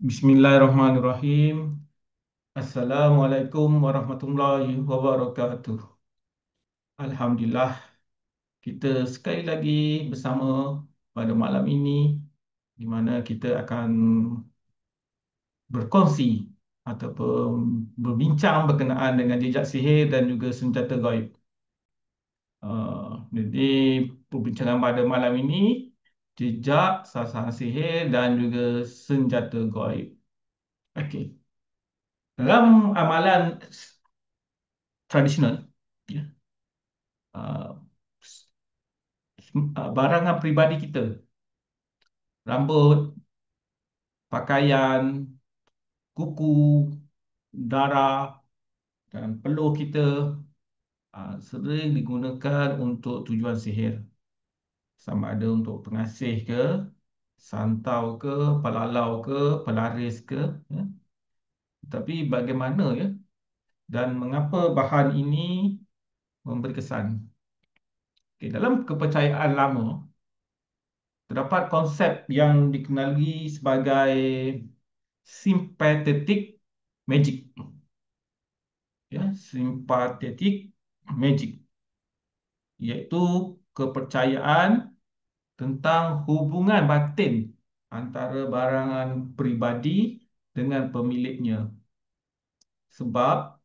Bismillahirrahmanirrahim. Assalamualaikum warahmatullahi wabarakatuh. Alhamdulillah, kita sekali lagi bersama pada malam ini di mana kita akan berkongsi ataupun berbincang berkenaan dengan jejak sihir dan juga senjata gaib. Jadi perbincangan pada malam ini jejak sasaran sihir dan juga senjata gaib. Okey. Dalam amalan tradisional, ya, uh, barangan peribadi kita, rambut, pakaian, kuku, darah dan peluh kita sering digunakan untuk tujuan sihir. Sama ada untuk pengasih ke, santau ke, pelalau ke, pelaris ke. Ya. Tapi bagaimana ya dan mengapa bahan ini memberi kesan? Okey, dalam kepercayaan lama, terdapat konsep yang dikenali sebagai sympathetic magic, ya, sympathetic magic, iaitu kepercayaan tentang hubungan batin antara barangan peribadi dengan pemiliknya. Sebab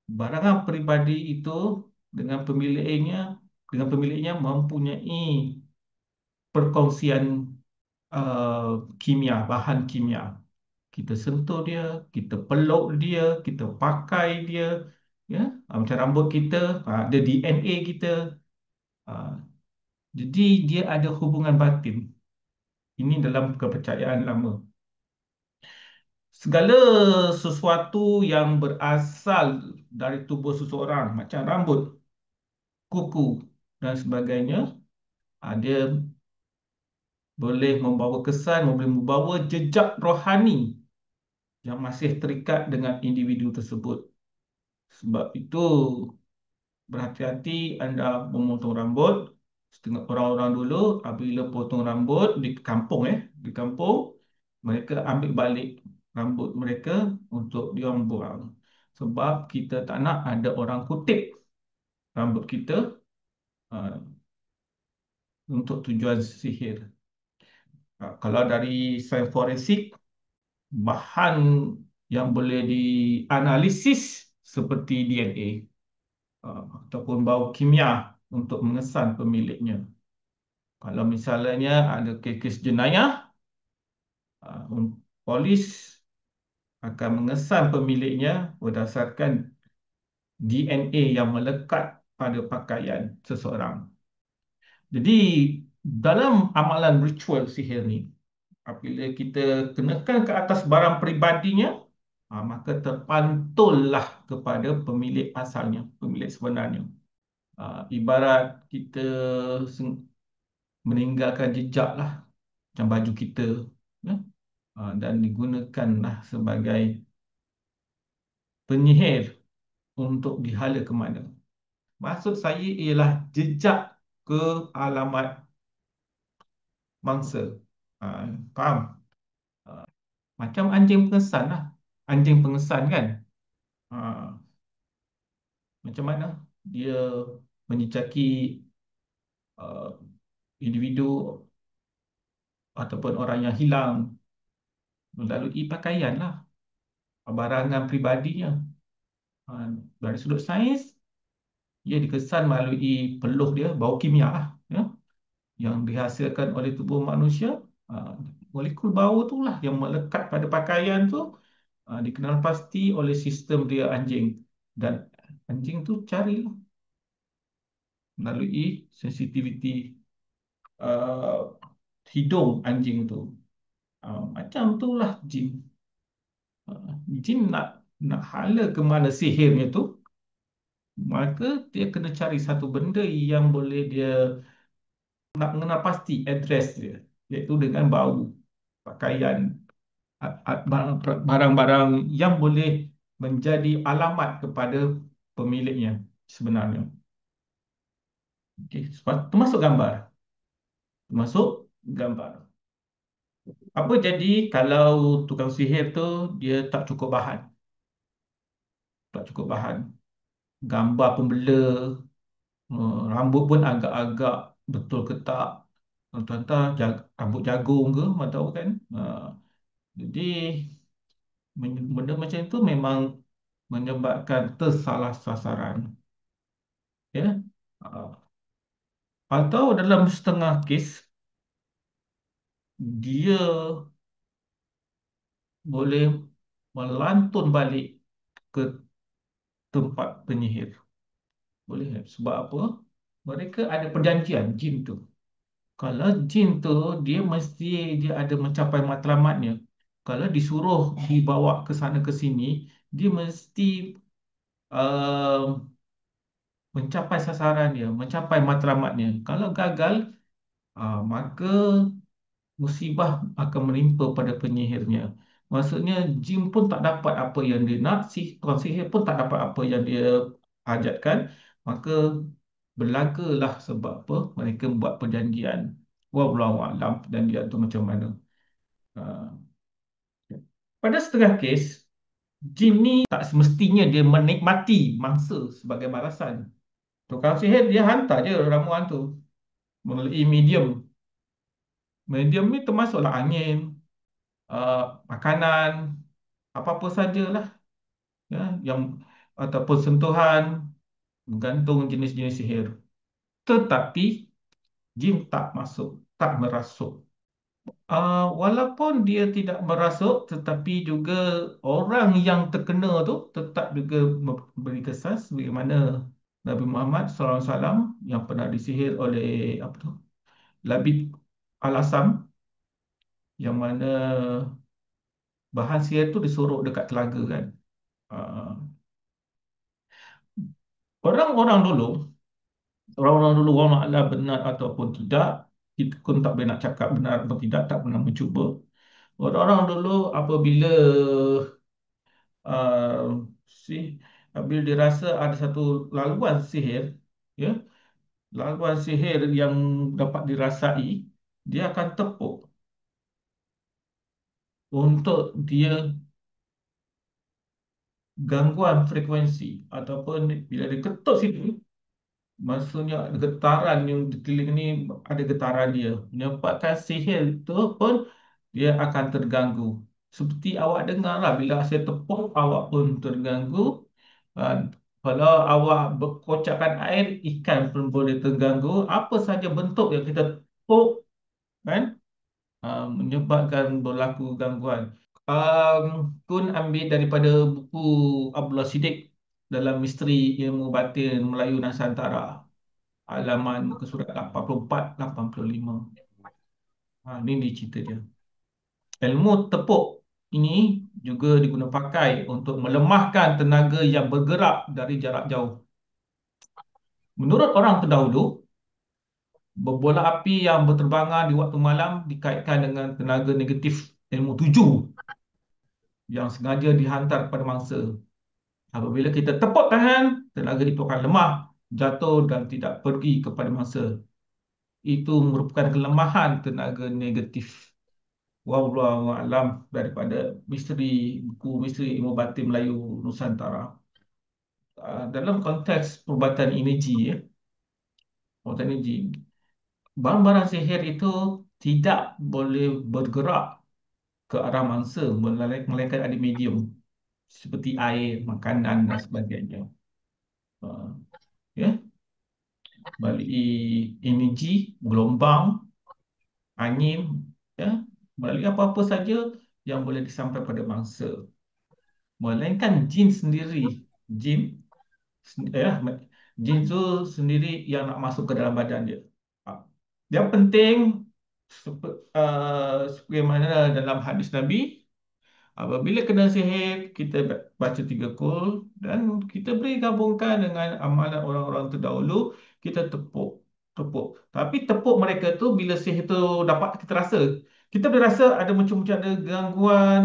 barangan peribadi itu dengan pemiliknya mempunyai perkongsian kimia, bahan kimia. Kita sentuh dia, kita peluk dia, kita pakai dia, ya. Macam rambut kita, ada DNA kita. Ah, jadi dia ada hubungan batin. Ini dalam kepercayaan lama. Segala sesuatu yang berasal dari tubuh seseorang, macam rambut, kuku dan sebagainya, dia boleh membawa kesan, boleh membawa jejak rohani yang masih terikat dengan individu tersebut. Sebab itu berhati-hati anda memotong rambut. Setengah orang-orang dulu apabila potong rambut di kampung, di kampung, mereka ambil balik rambut mereka untuk diorang buang. Sebab kita tak nak ada orang kutip rambut kita uh, untuk tujuan sihir. Kalau dari sains forensik, bahan yang boleh dianalisis seperti DNA ataupun bau kimia untuk mengesan pemiliknya. Kalau misalnya ada kes-kes jenayah, polis akan mengesan pemiliknya berdasarkan DNA yang melekat pada pakaian seseorang. Jadi dalam amalan ritual sihir ni, apabila kita kenakan ke atas barang peribadinya, maka terpantullah kepada pemilik asalnya, pemilik sebenarnya. Ibarat kita meninggalkan jejak lah, macam baju kita, ya, dan digunakanlah sebagai penyihir untuk dihala ke mana. Maksud saya ialah jejak ke alamat mangsa. Faham? Macam anjing pengesan lah. Anjing pengesan kan? Ah, Macam mana dia menyecaki uh, individu ataupun orang yang hilang melalui pakaian lah, barangan pribadinya. Ah, Dari sudut sains, ia dikesan melalui peluh dia, bau kimia lah, ya, yang dihasilkan oleh tubuh manusia. Ah, Molekul bau itulah yang melekat pada pakaian tu, dikenal pasti oleh sistem dia anjing. Dan anjing tu carilah melalui sensitiviti uh, hidung anjing tu. Macam itulah jin. Jin nak hala ke mana sihirnya tu, maka dia kena cari satu benda yang boleh dia nak mengenal pasti address dia, iaitu dengan bau pakaian, barang-barang yang boleh menjadi alamat kepada pemiliknya sebenarnya. Okey, termasuk gambar. Termasuk gambar. Apa jadi kalau tukang sihir tu dia tak cukup bahan, tak cukup bahan, gambar pun blur, rambut pun agak-agak betul ke tak, tuan-tuan rambut jagung ke, mana tahu kan. Jadi benda macam itu memang menyebabkan tersalah sasaran, ya. Ah, atau dalam setengah kes dia boleh melantun balik ke tempat penyihir. Boleh. Sebab apa? Mereka ada perjanjian jin tu. Kalau jin tu dia mesti dia ada mencapai matlamatnya. Kalau disuruh dibawa ke sana ke sini, dia mesti uh, mencapai sasaran dia, mencapai matlamatnya. Kalau gagal, maka musibah akan menimpa pada penyihirnya. Maksudnya jin pun tak dapat apa yang dia nak, si tuan sihir pun tak dapat apa yang dia hajatkan, maka berlagalah sebab apa? Mereka buat perjanjian. Wallahu a'lam perjanjian tu macam mana. Ah, pada setengah kes, jin ni tak semestinya dia menikmati mangsa sebagai balasan. Tukang sihir dia hantar je ramuan tu melalui medium. Medium ni termasuklah angin, uh, makanan, apa-apa sajalah, ya, yang ataupun sentuhan, bergantung jenis-jenis sihir. Tetapi jin tak masuk, tak merasuk. Walaupun dia tidak merasuk, tetapi juga orang yang terkena tu tetap juga memberi kesan sebagaimana Nabi Muhammad SAW yang pernah disihir oleh apa tu, Labid Al-Asam, yang mana bahan sihir tu disorok dekat telaga kan. Ah, orang-orang dulu Orang-orang dulu, wallahu a'lam benar ataupun tidak, kita pun tak boleh nak cakap benar atau tidak, tak pernah mencuba. Orang-orang dulu apabila uh, si apabila dirasa ada satu laluan sihir, ya, laluan sihir yang dapat dirasai, dia akan tepuk untuk dia gangguan frekuensi, ataupun bila dia ketuk situ, maksudnya getaran yang di telinga ni ada getaran dia, menyebabkan sihir itu pun dia akan terganggu. Seperti awak dengar lah, bila saya tepuk awak pun terganggu. Ah, Kalau awak berkocakkan air, ikan pun boleh terganggu. Apa saja bentuk yang kita tepuk, kan, menyebabkan berlaku gangguan. Um, Kun ambil daripada buku Abdullah Siddiq dalam Misteri Ilmu Batin Melayu Nusantara, halaman muka surat 84, 85. Ini dia cerita dia. Ilmu tepuk ini juga diguna pakai untuk melemahkan tenaga yang bergerak dari jarak jauh. Menurut orang terdahulu, bola api yang berterbangan di waktu malam dikaitkan dengan tenaga negatif ilmu tujuh yang sengaja dihantar kepada mangsa. Apabila kita tepuk tangan, tenaga itu akan lemah, jatuh dan tidak pergi kepada mangsa. Itu merupakan kelemahan tenaga negatif. Wallahu a'lam daripada buku misteri ilmu batin Melayu Nusantara. Dalam konteks perubatan energi, ya, perubatan energi, barang-barang sihir itu tidak boleh bergerak ke arah mangsa melainkan ada medium seperti air, makanan dan sebagainya. Uh, ya, melalui energi, gelombang, angin, ya, melalui apa-apa saja yang boleh disampai pada mangsa. Melainkan jin sendiri, jin ya, jin tu sendiri yang nak masuk ke dalam badan dia. Ah, Yang penting sebagaimana dalam hadis Nabi, apabila kena sihir kita baca 3 kul dan kita beri gabungkan dengan amalan orang-orang terdahulu, kita tepuk, tepuk. Tapi tepuk mereka tu bila sihir tu dapat kita rasa. Kita boleh rasa ada macam-macam ada gangguan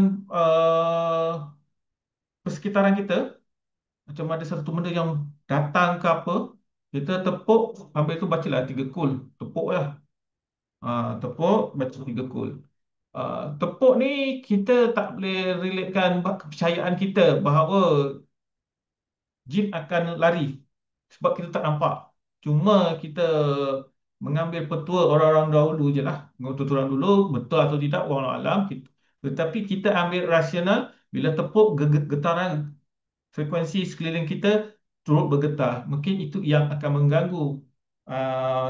persekitaran kita, macam ada satu benda yang datang ke apa, kita tepuk, habis itu bacalah 3 kul, tepuk lah. Tepuk, baca 3 kul. Tepuk ni kita tak boleh relatekan kepercayaan kita bahawa jin akan lari sebab kita tak nampak. Cuma kita mengambil petua orang-orang dahulu je lah. Petua orang dulu betul atau tidak wallahu alam. Tetapi kita ambil rasional bila tepuk getaran frekuensi sekeliling kita turut bergetar. Mungkin itu yang akan mengganggu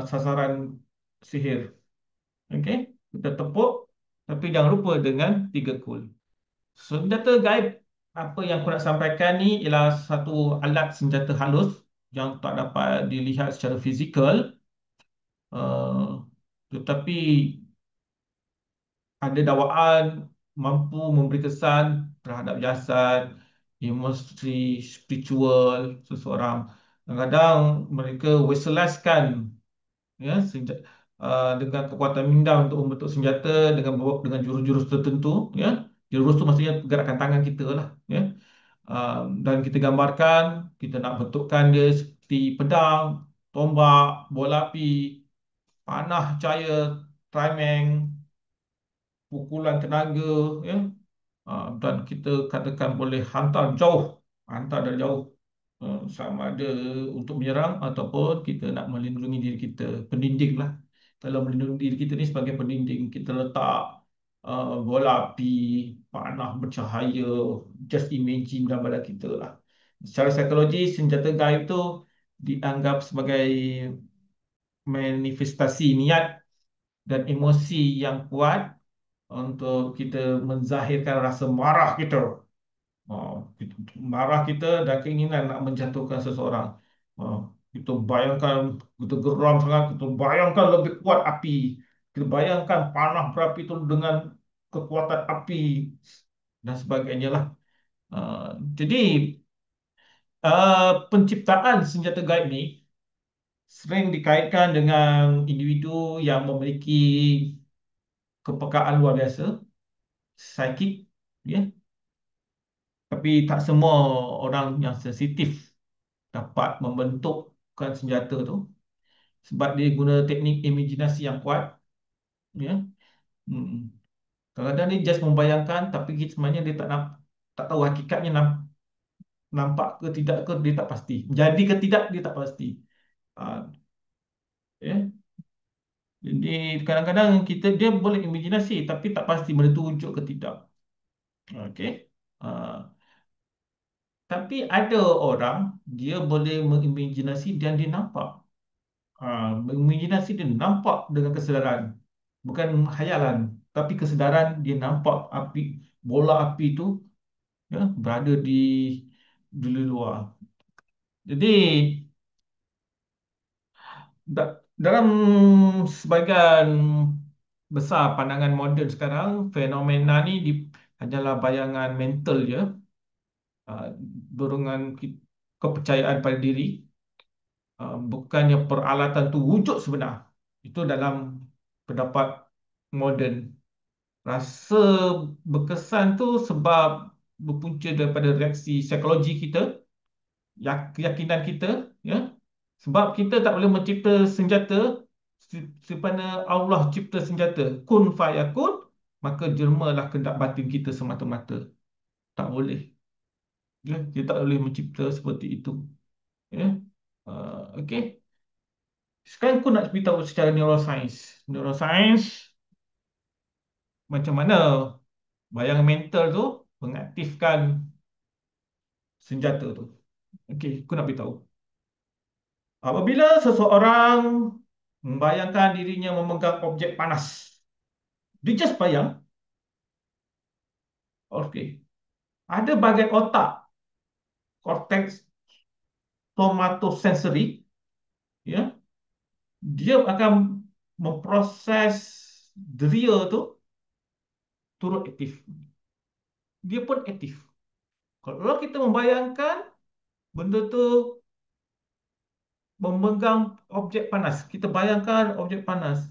sasaran sihir. Okey, kita tepuk tapi jangan lupa dengan tiga kul. Senjata gaib apa yang aku nak sampaikan ni ialah satu alat senjata halus yang tak dapat dilihat secara fizikal, uh, tetapi ada dakwaan mampu memberi kesan terhadap jasad, emosi, spiritual seseorang. Kadang-kadang mereka wesselaskan ya dengan kekuatan minda untuk membentuk senjata dengan jurus-jurus tertentu ya. Jurus tu maksudnya gerakan tangan kita lah ya. Dan kita gambarkan kita nak bentukkan dia seperti pedang, tombak, bola api, panah cahaya, trimeng, pukulan tenaga ya. Dan kita katakan boleh hantar dari jauh, sama ada untuk menyerang ataupun kita nak melindungi diri kita, pendinding lah. Kalau melindungi diri kita ni sebagai pendinding, kita letak bola api, panah bercahaya, just imagine dalam badan kita lah. Secara psikologi, senjata gaib tu dianggap sebagai manifestasi niat dan emosi yang kuat untuk kita menzahirkan rasa marah kita. Marah kita dan keinginan nak menjatuhkan seseorang. Oh, kita bayangkan, kita geram sangat, kita bayangkan lebih kuat api. Kita bayangkan panah berapi itu dengan kekuatan api dan sebagainya lah. Jadi, penciptaan senjata gaib ni sering dikaitkan dengan individu yang memiliki kepekaan luar biasa, psikik, ya. Tapi tak semua orang yang sensitif dapat membentukkan senjata tu sebab dia guna teknik imajinasi yang kuat ya. Hmm. Kadang-kadang dia just membayangkan tapi sebenarnya dia tak tahu hakikatnya nampak ke tidak ke dia tak pasti. Jadi ke tidak dia tak pasti. Ah, ya. Jadi kadang-kadang dia boleh imajinasi tapi tak pasti benda tu wujud ke tidak. Okey. Ah, tapi ada orang dia boleh mengimajinasi dan dia nampak. Imajinasi dia nampak dengan kesedaran, bukan khayalan, tapi kesedaran dia nampak bola api itu ya, berada di luar. Jadi dalam sebagian besar pandangan moden sekarang, fenomena ni hanyalah bayangan mental je, uh, dorongan kepercayaan pada diri, bukannya peralatan tu wujud sebenar. Itu dalam pendapat moden. Rasa berkesan tu sebab berpunca daripada reaksi psikologi kita, keyakinan kita, ya. Sebab kita tak boleh mencipta senjata sepana Allah cipta senjata. Kun fayakun, maka jermalah kehendak batin kita semata-mata. Tak boleh. Ya, kita tak boleh mencipta seperti itu. Ya. Okey. Sekarang aku nak beritahu secara neuroscience. Neuroscience macam mana bayangan mental tu mengaktifkan senjata tu. Okey, aku nak beritahu. Apabila seseorang membayangkan dirinya memegang objek panas, dia just bayang, okey, ada bahagian otak, korteks somatosensory, ya, dia akan memproses deria tu turut aktif. Dia pun aktif. Kalau kita membayangkan benda tu memegang objek panas, kita bayangkan objek panas.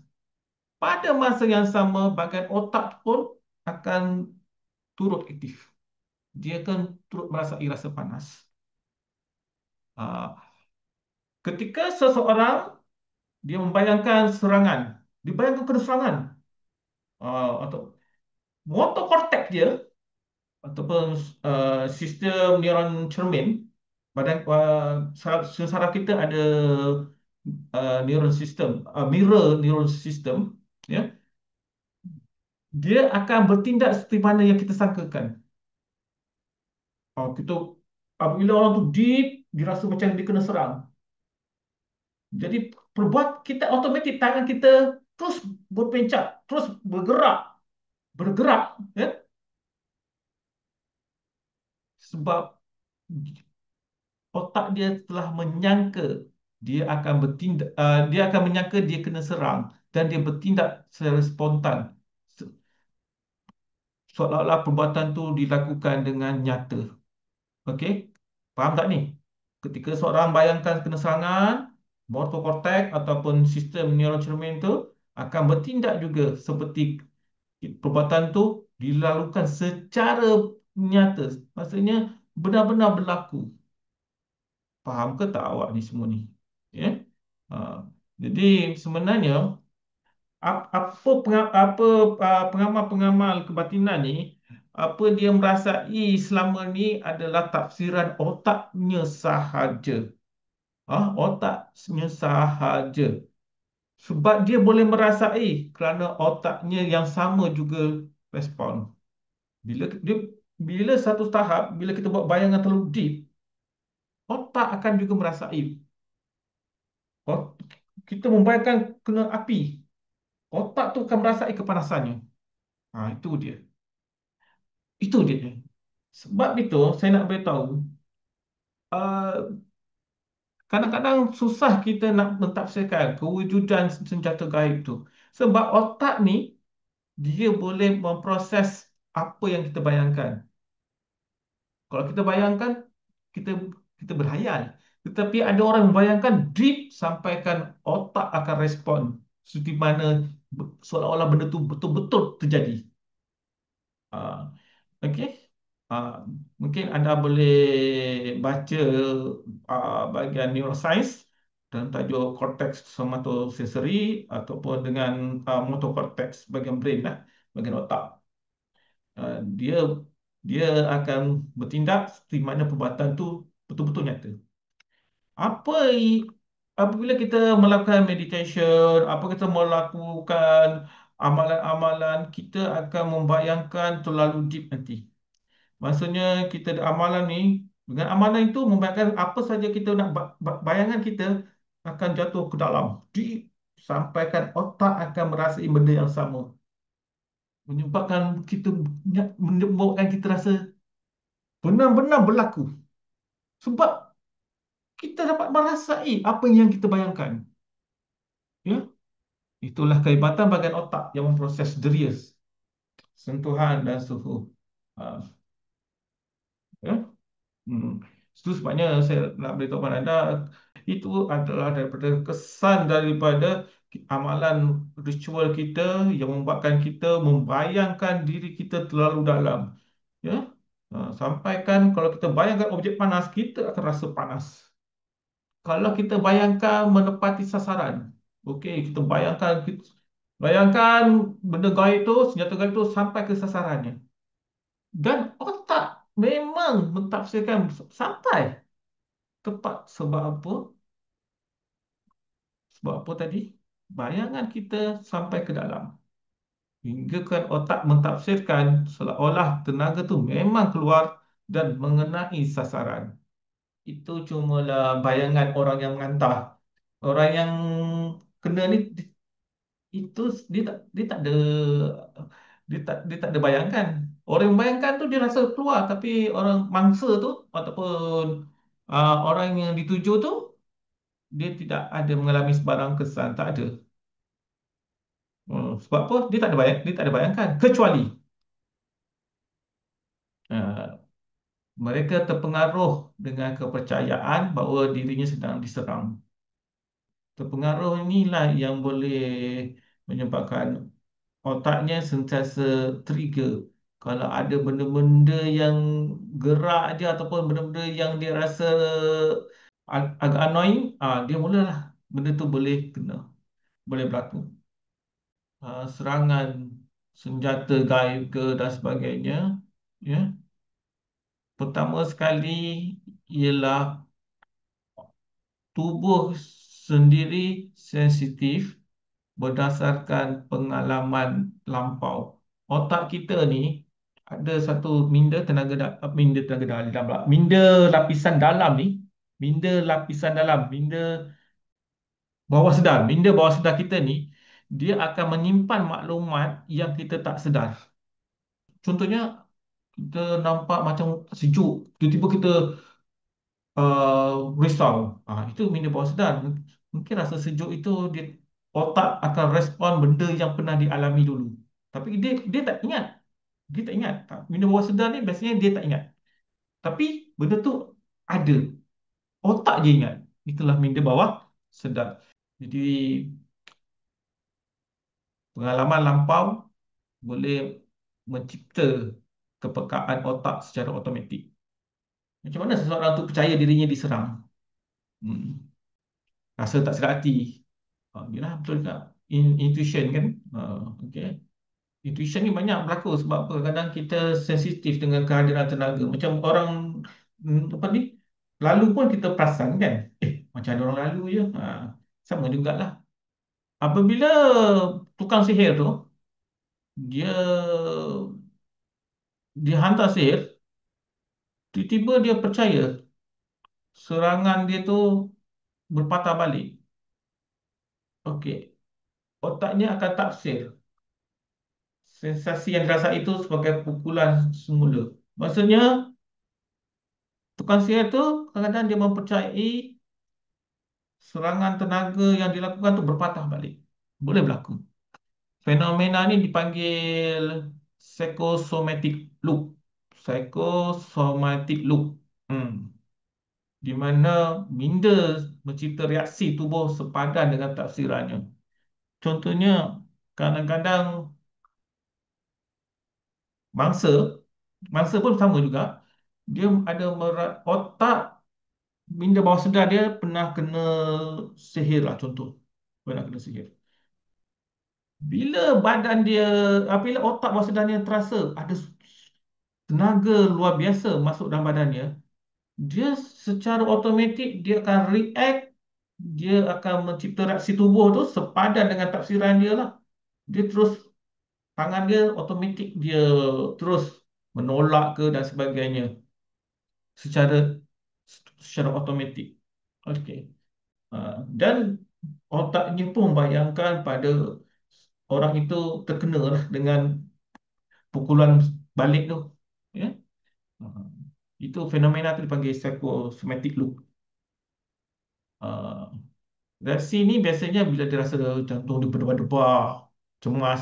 Pada masa yang sama, bahagian otak pun akan turut aktif. Dia akan turut merasai rasa panas. Ah, Ketika seseorang dia membayangkan serangan, dia bayangkan kena serangan. Atau motor cortex dia ataupun sistem neuron cermin badan saraf kita ada neuron system, mirror neuron system, ya, dia akan bertindak seperti mana yang kita sangkakan. Kita apabila orang tu deep, dia rasa macam dia kena serang. Jadi perbuat kita automatik tangan kita terus berpencak, terus bergerak, ya, sebab otak dia telah menyangka dia akan bertindak, dia akan menyangka dia kena serang dan dia bertindak secara spontan. Se- Seolah-olah perbuatan tu dilakukan dengan nyata. Okey? Faham tak ni? Ketika seorang bayangkan kena serangan, motor cortex ataupun sistem neuron cermin tu akan bertindak juga seperti perbuatan tu dilakukan secara nyata. Maksudnya benar-benar berlaku. Faham ke tak awak ni semua ni? Ya. Ha. Jadi sebenarnya pengamal-pengamal kebatinan ni, apa dia merasai selama ni adalah tafsiran otaknya sahaja. Otaknya sahaja. Sebab dia boleh merasai kerana otaknya yang sama juga respon. Bila dia bila satu tahap, bila kita buat bayangan terlalu deep, otak akan juga merasai. Ot- Kita membayangkan kena api, otak tu akan merasai kepanasannya. Itu dia. Itu dia. Sebab itu saya nak beritahu, uh, kadang-kadang susah kita nak mentafsirkan kewujudan senjata gaib tu. Sebab otak ni dia boleh memproses apa yang kita bayangkan. Kalau kita bayangkan, kita kita berhayal. Tetapi ada orang membayangkan deep sampaikan otak akan respon seperti mana seolah-olah benda tu betul-betul terjadi. Ah, Okey. Ah, Mungkin anda boleh baca bahagian neuroscience dan tajuk cortex somatosensory ataupun dengan motor cortex bahagian brain lah, bahagian otak. Dia dia akan bertindak seperti mana perbuatan tu betul-betul nyata. Apa i- Apabila kita melakukan meditation, apa kita melakukan amalan-amalan, kita akan membayangkan terlalu deep nanti. Maksudnya kita ada amalan ni, dengan amalan itu membayangkan apa saja kita nak bayangan kita akan jatuh ke dalam deep, sampaikan otak akan merasai benda yang sama, menyebabkan kita menyebabkan kita rasa benar-benar berlaku sebab kita dapat merasai apa yang kita bayangkan, ya. Itulah kehebatan bahagian otak yang memproses deria, sentuhan dan suhu. Ah, ya. Hmm. Itu sebabnya saya nak beritahu kepada anda, itu adalah daripada kesan daripada amalan ritual kita yang membuatkan kita membayangkan diri kita terlalu dalam. Ya, sampaikan kalau kita bayangkan objek panas, kita akan rasa panas. Kalau kita bayangkan menepati sasaran, okey, kita bayangkan benda gaib tu, senjata gaib tu sampai ke sasarannya. Dan otak memang mentafsirkan sampai tepat. Sebab apa? Sebab apa tadi? Bayangan kita sampai ke dalam. Hingga kan otak mentafsirkan seolah-olah tenaga tu memang keluar dan mengenai sasaran. Itu cumalah bayangan orang yang mengantah. Orang yang kena ni itu dia tak ada dia tak ada bayangkan. Orang yang bayangkan tu dia rasa keluar, tapi orang mangsa tu ataupun orang yang dituju tu dia tidak ada mengalami sebarang kesan, tak ada. Sebab apa? Dia tak ada bayangkan kecuali uh, mereka terpengaruh dengan kepercayaan bahawa dirinya sedang diserang. Terpengaruh inilah yang boleh menyebabkan otaknya sentiasa trigger. Kalau ada benda-benda yang gerak aja ataupun benda-benda yang dia rasa agak annoying, dia mulalah benda tu boleh kena, boleh berlaku. Serangan. senjata gaib ke dan sebagainya. Ya, pertama sekali ialah tubuh sendiri sensitif berdasarkan pengalaman lampau. Otak kita ni ada satu minda tenaga dalam pula. Minda lapisan dalam ni, minda lapisan dalam, minda bawah sedar kita ni, dia akan menyimpan maklumat yang kita tak sedar. Contohnya, kita nampak macam sejuk, tiba-tiba kita risau. Itu minda bawah sedar. Mungkin rasa sejuk itu dia, otak akan respon benda yang pernah dialami dulu. Tapi dia tak ingat. Dia tak ingat. Minda bawah sedar ni biasanya dia tak ingat. Tapi benda tu ada. Otak je ingat. Itulah minda bawah sedar. Jadi pengalaman lampau boleh mencipta kepekaan otak secara automatik. Macam mana seseorang tu percaya dirinya diserang? Hmm. Rasa tak sedar hati. Yalah, betul juga. Intuition kan. Okay. Intuition ni banyak berlaku sebab apa? Kadang kita sensitif dengan kehadiran tenaga. Macam orang apa ni? Lalu pun kita perasan kan. Macam ada orang lalu je. Sama jugalah. Apabila tukang sihir tu dia dia hantar sihir, tiba-tiba dia percaya serangan dia tu berpatah balik. Okey, otaknya akan tafsir sensasi yang dirasa itu sebagai pukulan semula. Maksudnya, tukang sihir tu kadang-kadang dia mempercayai serangan tenaga yang dilakukan tu berpatah balik. Boleh berlaku. Fenomena ni dipanggil psychosomatic loop. Psychosomatic loop. Hmm. Di mana minda mencipta reaksi tubuh sepadan dengan tafsirannya. Contohnya, kadang-kadang mangsa, mangsa pun sama juga. Dia ada otak, minda bawah sedar dia pernah kena sihir lah contoh. Pernah kena sihir. Bila badan dia, bila otak bawah sedar dia terasa ada tenaga luar biasa masuk dalam badannya, dia secara automatik dia akan react, dia akan mencipta reaksi tubuh tu sepadan dengan tafsiran dia lah. Dia terus, tangan dia automatik dia terus menolak ke dan sebagainya secara secara automatik. Okey. Dan otaknya pun bayangkan pada orang itu terkena lah dengan pukulan balik tu. Ya. Uh, Itu fenomena tu dipanggil psychosomatic loop. Uh, Reaksi ni biasanya bila dia rasa jantung dia berdebar-debar, cemas.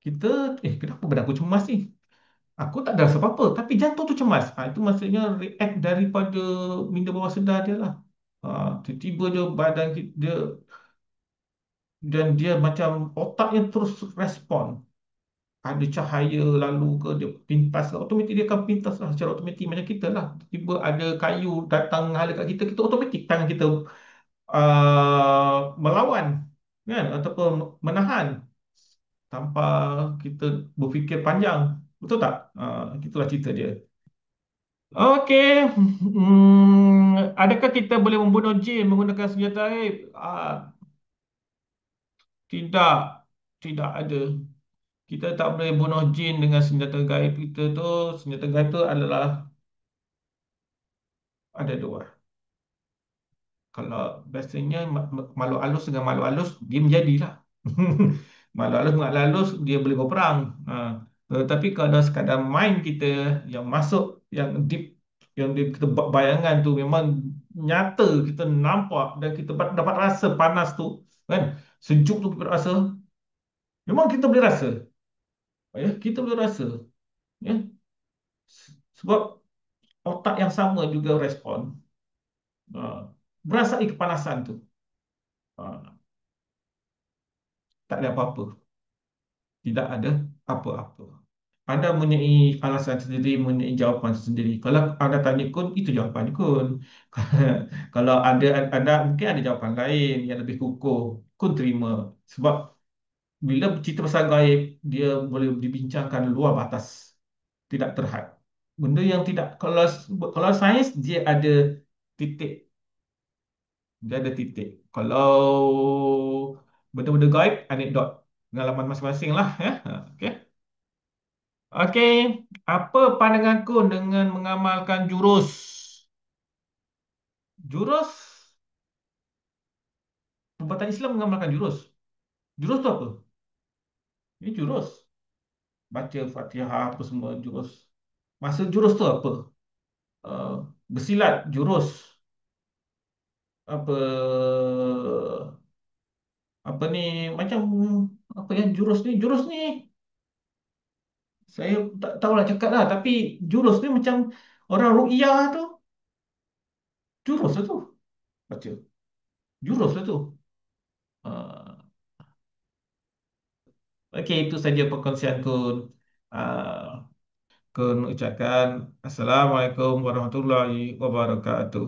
Kita, kenapa badan aku cemas ni? Aku tak ada rasa apa-apa, tapi jantung tu cemas. Itu maksudnya react daripada minda bawah sedar dia lah. Tiba-tiba je badan dia, dan dia macam otaknya terus respon. Ada cahaya lalu ke dia pintas lah. Automatik dia akan pintas lah secara automatik macam kita lah. Tiba ada kayu datang hala kat kita, kita automatik tangan kita melawan kan, ataupun menahan tanpa kita berfikir panjang. Betul tak? Itulah cerita dia. Okey. Adakah kita boleh membunuh jin menggunakan senjata aib? Tidak. Tidak ada. Kita tak boleh bunuh jin dengan senjata gaib kita tu. Senjata gaib tu adalah ada dua. Kalau biasanya makhluk halus dengan makhluk halus, dia menjadilah. Makhluk halus dengan makhluk halus, dia boleh berperang. Tetapi kalau sekadar main kita yang masuk, yang deep, yang kita buat bayangan tu memang nyata, kita nampak dan kita dapat rasa panas tu, kan? Sejuk tu kita rasa. Memang kita boleh rasa. Ya, kita boleh rasa. Ya. Sebab otak yang sama juga respon. Merasai kepanasan tu. Ah, Tak ada apa-apa. Tidak ada apa-apa. Anda mempunyai alasan sendiri, mempunyai jawapan sendiri. Kalau anda tanya kun, itu jawapan kun. Kalau anda mungkin ada jawapan lain yang lebih kukuh, kun terima. Sebab bila cerita pasal gaib, dia boleh dibincangkan luar batas, tidak terhad. Benda yang tidak, kalau sains dia ada titik, dia ada titik. Kalau benda-benda gaib, anekdot, pengalaman masing-masing lah ya. Okey. Okey, apa pandanganku dengan mengamalkan jurus? Jurus, perbuatan Islam mengamalkan jurus. Jurus tu apa? Ini jurus. Baca Fatihah apa semua jurus. Maksud jurus tu apa? Bersilat jurus. Apa apa ni, macam apa yang jurus ni? Jurus ni saya tak tahu nak cakap lah, tapi jurus ni macam orang ruqyah tu. Jurus lah tu. Baca. Jurus lah tu. Uh, Okey, itu saja perkongsianku. Kun ucapkan Assalamualaikum warahmatullahi wabarakatuh.